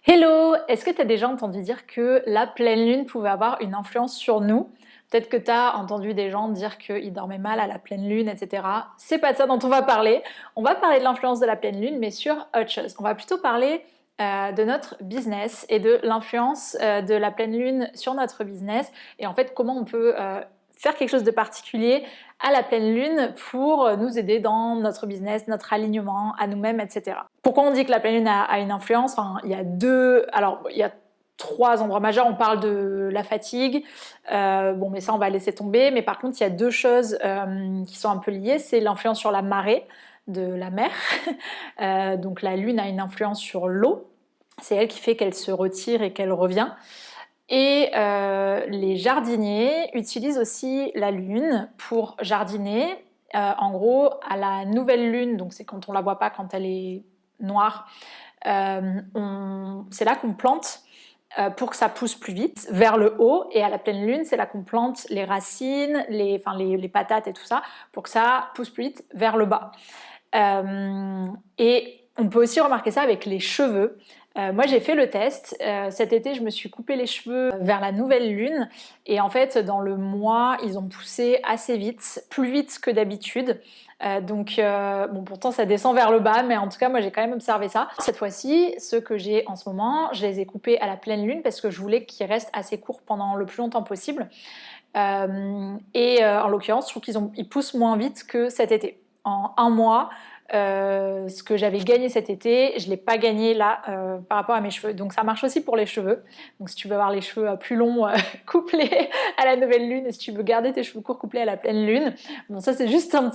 Hello! Est-ce que tu as déjà entendu dire que la pleine lune pouvait avoir une influence sur nous? Peut-être que tu as entendu des gens dire qu'ils dormaient mal à la pleine lune, etc. C'est pas de ça dont on va parler. On va parler de l'influence de la pleine lune, mais sur autre chose. On va plutôt parler de notre business et de l'influence de la pleine lune sur notre business et en fait comment on peut faire quelque chose de particulier à la pleine lune pour nous aider dans notre business, notre alignement à nous-mêmes, etc. Pourquoi on dit que la pleine lune a une influence? Enfin, il y a trois endroits majeurs. On parle de la fatigue, bon mais ça on va laisser tomber, mais par contre il y a deux choses qui sont un peu liées, c'est l'influence sur la marée de la mer, donc la lune a une influence sur l'eau, c'est elle qui fait qu'elle se retire et qu'elle revient. Et les jardiniers utilisent aussi la lune pour jardiner. En gros, à la nouvelle lune, donc c'est quand on la voit pas, quand elle est noire, c'est là qu'on plante pour que ça pousse plus vite vers le haut, et à la pleine lune, c'est là qu'on plante les racines, les patates et tout ça, pour que ça pousse plus vite vers le bas. Et on peut aussi remarquer ça avec les cheveux. Moi j'ai fait le test, cet été je me suis coupé les cheveux vers la nouvelle lune et en fait dans le mois ils ont poussé assez vite, plus vite que d'habitude. Bon pourtant ça descend vers le bas, mais en tout cas moi j'ai quand même observé ça. Cette fois-ci, ceux que j'ai en ce moment, je les ai coupés à la pleine lune parce que je voulais qu'ils restent assez courts pendant le plus longtemps possible. En l'occurrence je trouve qu'ils poussent moins vite que cet été. En un mois, ce que j'avais gagné cet été, je ne l'ai pas gagné là par rapport à mes cheveux. Donc ça marche aussi pour les cheveux. Donc si tu veux avoir les cheveux plus longs, couplés à la nouvelle lune, et si tu veux garder tes cheveux courts couplés à la pleine lune, bon ça c'est juste une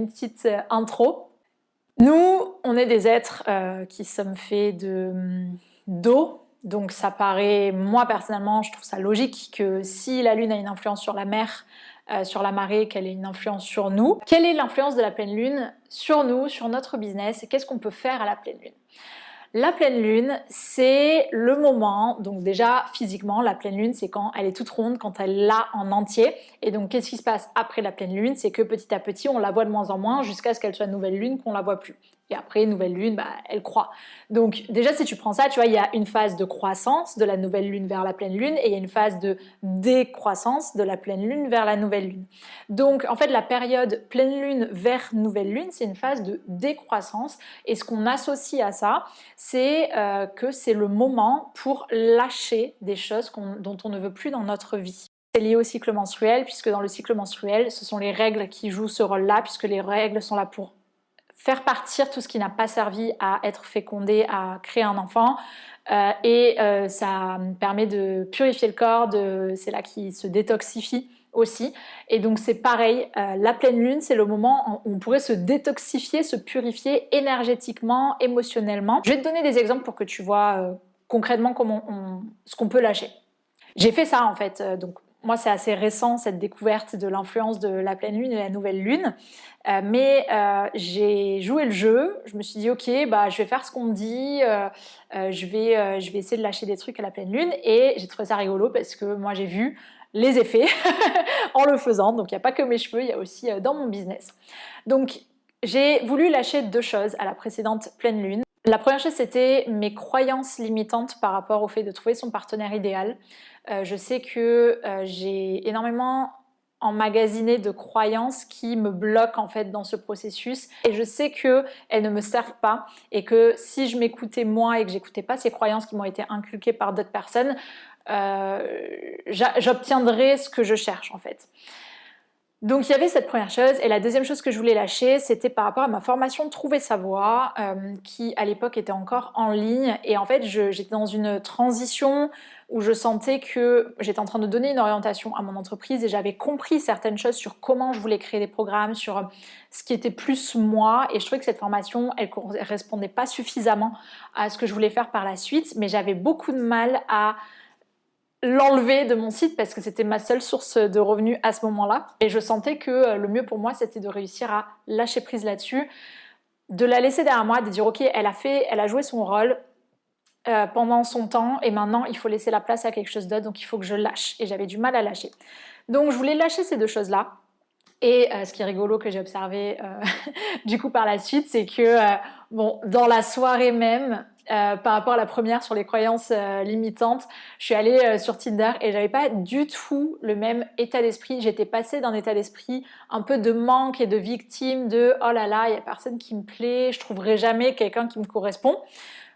petite intro. Nous, on est des êtres qui sommes faits d'eau. Donc ça paraît, moi personnellement, je trouve ça logique que si la lune a une influence sur la mer, sur la marée, qu'elle ait une influence sur nous. Quelle est l'influence de la pleine lune sur nous, sur notre business, et qu'est-ce qu'on peut faire à la pleine lune? La pleine lune, c'est le moment, donc déjà physiquement, la pleine lune, c'est quand elle est toute ronde, quand elle est là en entier. Et donc qu'est-ce qui se passe après la pleine lune? C'est que petit à petit, on la voit de moins en moins jusqu'à ce qu'elle soit nouvelle lune, qu'on la voit plus. Et après, nouvelle lune, elle croît. Donc déjà, si tu prends ça, tu vois, il y a une phase de croissance de la nouvelle lune vers la pleine lune et il y a une phase de décroissance de la pleine lune vers la nouvelle lune. Donc en fait, la période pleine lune vers nouvelle lune, c'est une phase de décroissance. Et ce qu'on associe à ça, c'est que c'est le moment pour lâcher des choses dont on ne veut plus dans notre vie. C'est lié au cycle menstruel, puisque dans le cycle menstruel, ce sont les règles qui jouent ce rôle-là, puisque les règles sont là pour faire partir tout ce qui n'a pas servi à être fécondé, à créer un enfant, ça permet de purifier le corps, c'est là qu'il se détoxifie aussi. Et donc c'est pareil, la pleine lune, c'est le moment où on pourrait se détoxifier, se purifier énergétiquement, émotionnellement. Je vais te donner des exemples pour que tu vois concrètement ce qu'on peut lâcher. J'ai fait ça en fait, donc moi c'est assez récent cette découverte de l'influence de la pleine lune et la nouvelle lune, j'ai joué le jeu, je me suis dit ok, je vais faire ce qu'on me dit, je vais essayer de lâcher des trucs à la pleine lune, et j'ai trouvé ça rigolo parce que moi j'ai vu les effets en le faisant, donc il n'y a pas que mes cheveux, il y a aussi dans mon business. Donc j'ai voulu lâcher deux choses à la précédente pleine lune. La première chose, c'était mes croyances limitantes par rapport au fait de trouver son partenaire idéal. Je sais que j'ai énormément emmagasiné de croyances qui me bloquent en fait dans ce processus, et je sais qu'elles ne me servent pas, et que si je m'écoutais moi et que j'écoutais pas ces croyances qui m'ont été inculquées par d'autres personnes, j'obtiendrais ce que je cherche en fait. Donc il y avait cette première chose, et la deuxième chose que je voulais lâcher, c'était par rapport à ma formation Trouver sa voie, qui à l'époque était encore en ligne, et en fait j'étais dans une transition où je sentais que j'étais en train de donner une orientation à mon entreprise, et j'avais compris certaines choses sur comment je voulais créer des programmes, sur ce qui était plus moi, et je trouvais que cette formation, elle correspondait pas suffisamment à ce que je voulais faire par la suite, mais j'avais beaucoup de mal à l'enlever de mon site parce que c'était ma seule source de revenus à ce moment-là, et je sentais que le mieux pour moi c'était de réussir à lâcher prise là-dessus, de la laisser derrière moi, de dire ok, elle a joué son rôle pendant son temps, et maintenant il faut laisser la place à quelque chose d'autre, donc il faut que je lâche, et j'avais du mal à lâcher. Donc je voulais lâcher ces deux choses-là Et ce qui est rigolo que j'ai observé du coup par la suite, c'est que bon, dans la soirée même, par rapport à la première sur les croyances limitantes, je suis allée sur Tinder et j'avais pas du tout le même état d'esprit. J'étais passée d'un état d'esprit un peu de manque et de victime, de oh là là, il y a personne qui me plaît, je trouverai jamais quelqu'un qui me correspond.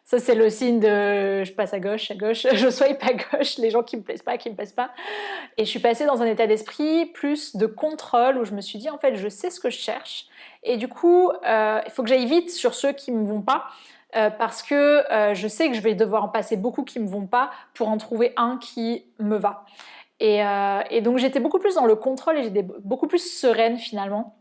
Ça, c'est le signe de je passe à gauche, je swipe à gauche, les gens qui me plaisent pas, qui me plaisent pas. Et je suis passée dans un état d'esprit plus de contrôle où je me suis dit en fait je sais ce que je cherche et du coup il faut que j'aille vite sur ceux qui me vont pas parce que je sais que je vais devoir en passer beaucoup qui me vont pas pour en trouver un qui me va. Et donc j'étais beaucoup plus dans le contrôle et j'étais beaucoup plus sereine finalement.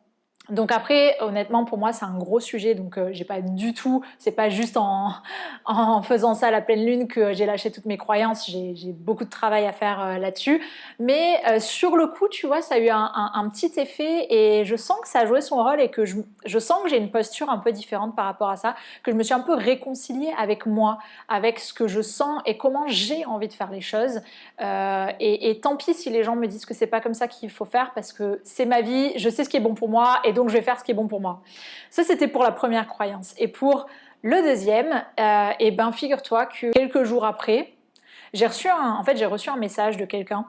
Donc après, honnêtement, pour moi, c'est un gros sujet. Donc, j'ai pas du tout. C'est pas juste en faisant ça à la pleine lune que j'ai lâché toutes mes croyances. J'ai beaucoup de travail à faire là-dessus. Mais sur le coup, tu vois, ça a eu un petit effet et je sens que ça a joué son rôle et que je sens que j'ai une posture un peu différente par rapport à ça, que je me suis un peu réconciliée avec moi, avec ce que je sens et comment j'ai envie de faire les choses. Et tant pis si les gens me disent que c'est pas comme ça qu'il faut faire parce que c'est ma vie, je sais ce qui est bon pour moi et donc je vais faire ce qui est bon pour moi. Ça, c'était pour la première croyance. Et pour le deuxième, et ben figure-toi que quelques jours après, j'ai reçu un message de quelqu'un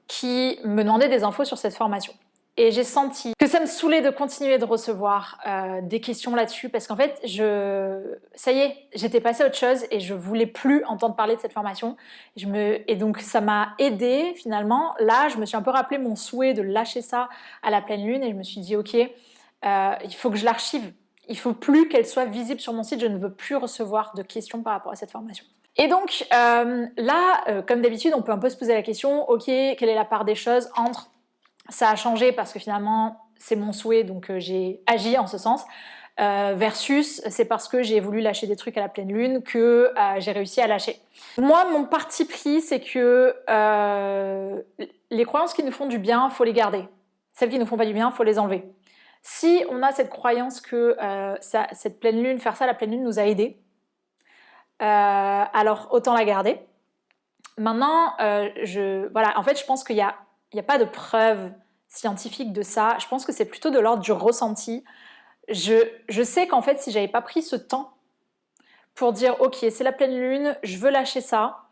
qui me demandait des infos sur cette formation. Et j'ai senti que ça me saoulait de continuer de recevoir des questions là-dessus parce qu'en fait, ça y est, j'étais passée à autre chose et je voulais plus entendre parler de cette formation. Et donc, ça m'a aidée finalement. Là, je me suis un peu rappelé mon souhait de lâcher ça à la pleine lune et je me suis dit, ok, il faut que je l'archive. Il faut plus qu'elle soit visible sur mon site. Je ne veux plus recevoir de questions par rapport à cette formation. Et donc là, comme d'habitude, on peut un peu se poser la question, ok, quelle est la part des choses entre ça a changé parce que finalement c'est mon souhait donc j'ai agi en ce sens versus c'est parce que j'ai voulu lâcher des trucs à la pleine lune que j'ai réussi à lâcher. Moi mon parti pris c'est que les croyances qui nous font du bien faut les garder, celles qui nous font pas du bien faut les enlever. Si on a cette croyance que cette pleine lune, faire ça à la pleine lune nous a aidés, alors autant la garder. Maintenant voilà, en fait je pense qu'il y a pas de preuve scientifique de ça. Je pense que c'est plutôt de l'ordre du ressenti. Je sais qu'en fait, si j'avais pas pris ce temps pour dire ok, c'est la pleine lune, je veux lâcher ça,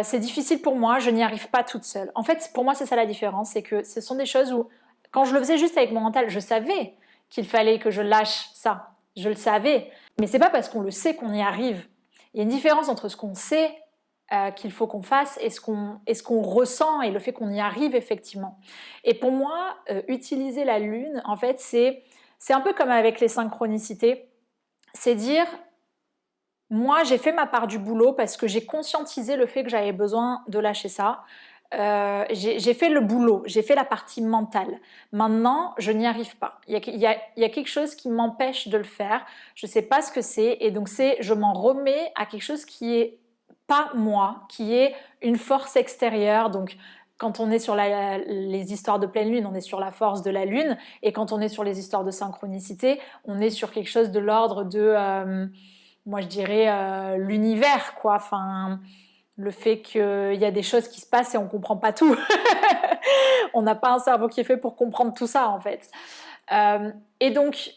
c'est difficile pour moi, je n'y arrive pas toute seule. En fait, pour moi, c'est ça la différence, c'est que ce sont des choses où, quand je le faisais juste avec mon mental, je savais qu'il fallait que je lâche ça. Je le savais. Mais c'est pas parce qu'on le sait qu'on y arrive. Il y a une différence entre ce qu'on sait qu'il faut qu'on fasse et ce qu'on ressent et le fait qu'on y arrive effectivement. Et pour moi, utiliser la lune, en fait, c'est un peu comme avec les synchronicités. C'est dire, moi, j'ai fait ma part du boulot parce que j'ai conscientisé le fait que j'avais besoin de lâcher ça. J'ai fait le boulot, j'ai fait la partie mentale. Maintenant, je n'y arrive pas. Il y a quelque chose qui m'empêche de le faire. Je ne sais pas ce que c'est. Et donc, je m'en remets à quelque chose qui est pas moi, qui est une force extérieure. Donc, quand on est sur les histoires de pleine lune, on est sur la force de la lune. Et quand on est sur les histoires de synchronicité, on est sur quelque chose de l'ordre de, moi je dirais, l'univers, quoi. Enfin, le fait qu'il y a des choses qui se passent et on comprend pas tout. On n'a pas un cerveau qui est fait pour comprendre tout ça, en fait. Et donc,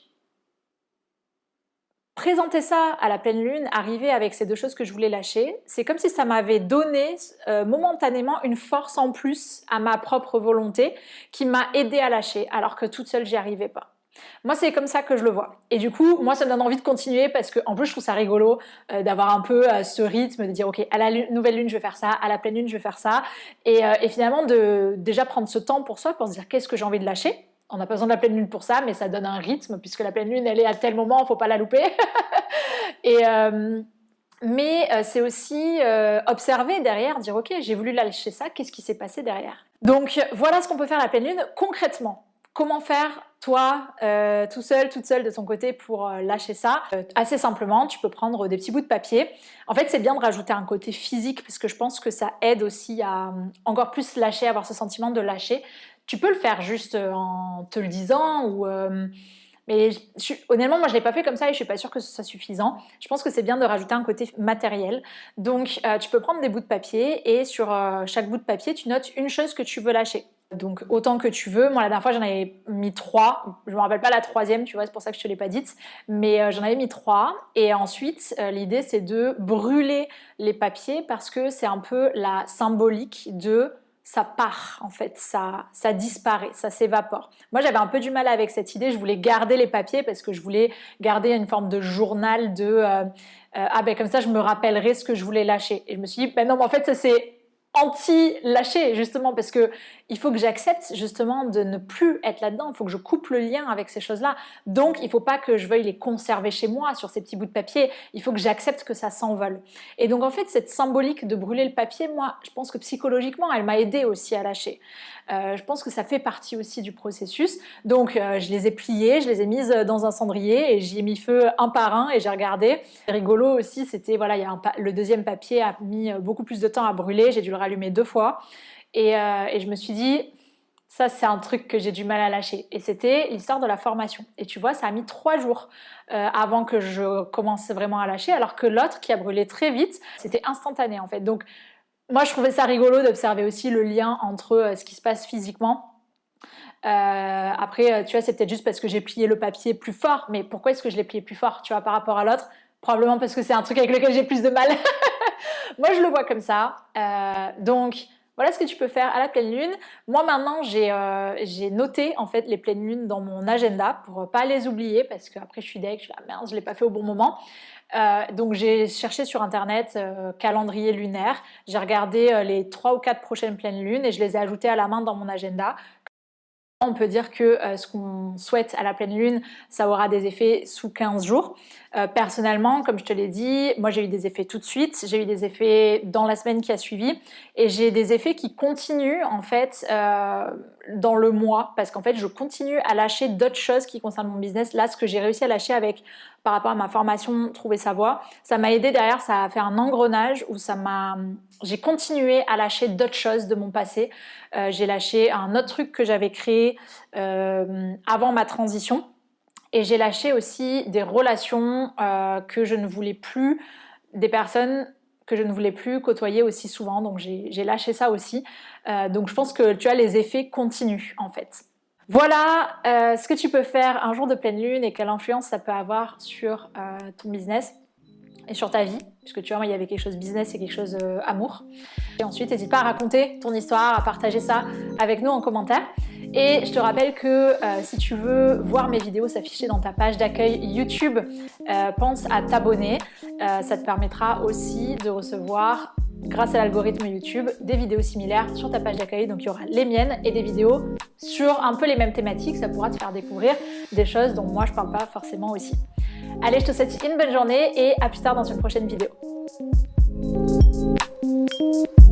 présenter ça à la pleine lune, arriver avec ces deux choses que je voulais lâcher, c'est comme si ça m'avait donné momentanément une force en plus à ma propre volonté qui m'a aidée à lâcher, alors que toute seule, j'y arrivais pas. Moi, c'est comme ça que je le vois. Et du coup, moi, ça me donne envie de continuer parce que, en plus, je trouve ça rigolo d'avoir un peu ce rythme, de dire, ok, à la nouvelle lune, je vais faire ça, à la pleine lune, je vais faire ça. Et finalement, de déjà prendre ce temps pour soi, pour se dire, qu'est-ce que j'ai envie de lâcher. On n'a pas besoin de la pleine lune pour ça, mais ça donne un rythme, puisque la pleine lune, elle est à tel moment, il ne faut pas la louper. Mais c'est aussi observer derrière, dire ok, j'ai voulu lâcher ça, qu'est-ce qui s'est passé derrière? Donc voilà ce qu'on peut faire à la pleine lune concrètement. Comment faire toi, tout seul, toute seule de ton côté pour lâcher ça? Assez simplement, tu peux prendre des petits bouts de papier. En fait, c'est bien de rajouter un côté physique parce que je pense que ça aide aussi à encore plus lâcher, avoir ce sentiment de lâcher. Tu peux le faire juste en te le disant ou... mais honnêtement, moi je ne l'ai pas fait comme ça et je ne suis pas sûre que ce soit suffisant. Je pense que c'est bien de rajouter un côté matériel. Donc tu peux prendre des bouts de papier et sur chaque bout de papier, tu notes une chose que tu veux lâcher. Donc autant que tu veux. Moi la dernière fois j'en avais mis 3. Je me rappelle pas la troisième, tu vois, c'est pour ça que je te l'ai pas dite. Mais j'en avais mis 3. Et ensuite l'idée c'est de brûler les papiers parce que c'est un peu la symbolique de ça part en fait, ça disparaît, ça s'évapore. Moi j'avais un peu du mal avec cette idée, je voulais garder les papiers parce que je voulais garder une forme de journal de ah ben comme ça je me rappellerai ce que je voulais lâcher. Et je me suis dit ben non mais en fait ça c'est anti-lâcher justement parce que il faut que j'accepte justement de ne plus être là-dedans, il faut que je coupe le lien avec ces choses-là. Donc il faut pas que je veuille les conserver chez moi sur ces petits bouts de papier, il faut que j'accepte que ça s'envole. Et donc en fait cette symbolique de brûler le papier, moi je pense que psychologiquement elle m'a aidée aussi à lâcher. Je pense que ça fait partie aussi du processus. Donc je les ai pliées, je les ai mises dans un cendrier et j'y ai mis feu un par un et j'ai regardé. Rigolo aussi, c'était voilà, le deuxième papier a mis beaucoup plus de temps à brûler, j'ai dû le rallumer 2 fois et je me suis dit ça c'est un truc que j'ai du mal à lâcher et c'était l'histoire de la formation. Et tu vois ça a mis 3 jours avant que je commence vraiment à lâcher alors que l'autre qui a brûlé très vite, c'était instantané en fait. Donc moi, je trouvais ça rigolo d'observer aussi le lien entre ce qui se passe physiquement. Après, tu vois, c'est peut-être juste parce que j'ai plié le papier plus fort. Mais pourquoi est-ce que je l'ai plié plus fort, tu vois, par rapport à l'autre? Probablement parce que c'est un truc avec lequel j'ai plus de mal. Moi, je le vois comme ça. Donc, voilà ce que tu peux faire à la pleine lune. Moi, maintenant, j'ai noté en fait les pleines lunes dans mon agenda pour pas les oublier parce qu'après, je suis deg, je suis là, merde, je l'ai pas fait au bon moment. Donc j'ai cherché sur internet calendrier lunaire, j'ai regardé les 3 ou 4 prochaines pleines lunes et je les ai ajoutées à la main dans mon agenda. On peut dire que ce qu'on souhaite à la pleine lune, ça aura des effets sous 15 jours. Personnellement, comme je te l'ai dit, moi j'ai eu des effets tout de suite, j'ai eu des effets dans la semaine qui a suivi et j'ai des effets qui continuent en fait dans le mois parce qu'en fait je continue à lâcher d'autres choses qui concernent mon business. Là, ce que j'ai réussi à lâcher avec par rapport à ma formation Trouver sa voie, ça m'a aidé derrière, ça a fait un engrenage où j'ai continué à lâcher d'autres choses de mon passé. J'ai lâché un autre truc que j'avais créé avant ma transition. Et j'ai lâché aussi des relations que je ne voulais plus, des personnes que je ne voulais plus côtoyer aussi souvent. Donc j'ai lâché ça aussi. Donc je pense que tu as les effets continuent en fait. Voilà ce que tu peux faire un jour de pleine lune et quelle influence ça peut avoir sur ton business et sur ta vie. Puisque tu vois, moi, il y avait quelque chose business et quelque chose amour. Et ensuite, n'hésite pas à raconter ton histoire, à partager ça avec nous en commentaire. Et je te rappelle que si tu veux voir mes vidéos s'afficher dans ta page d'accueil YouTube, pense à t'abonner. Ça te permettra aussi de recevoir, grâce à l'algorithme YouTube, des vidéos similaires sur ta page d'accueil. Donc il y aura les miennes et des vidéos sur un peu les mêmes thématiques. Ça pourra te faire découvrir des choses dont moi je parle pas forcément aussi. Allez, je te souhaite une bonne journée et à plus tard dans une prochaine vidéo.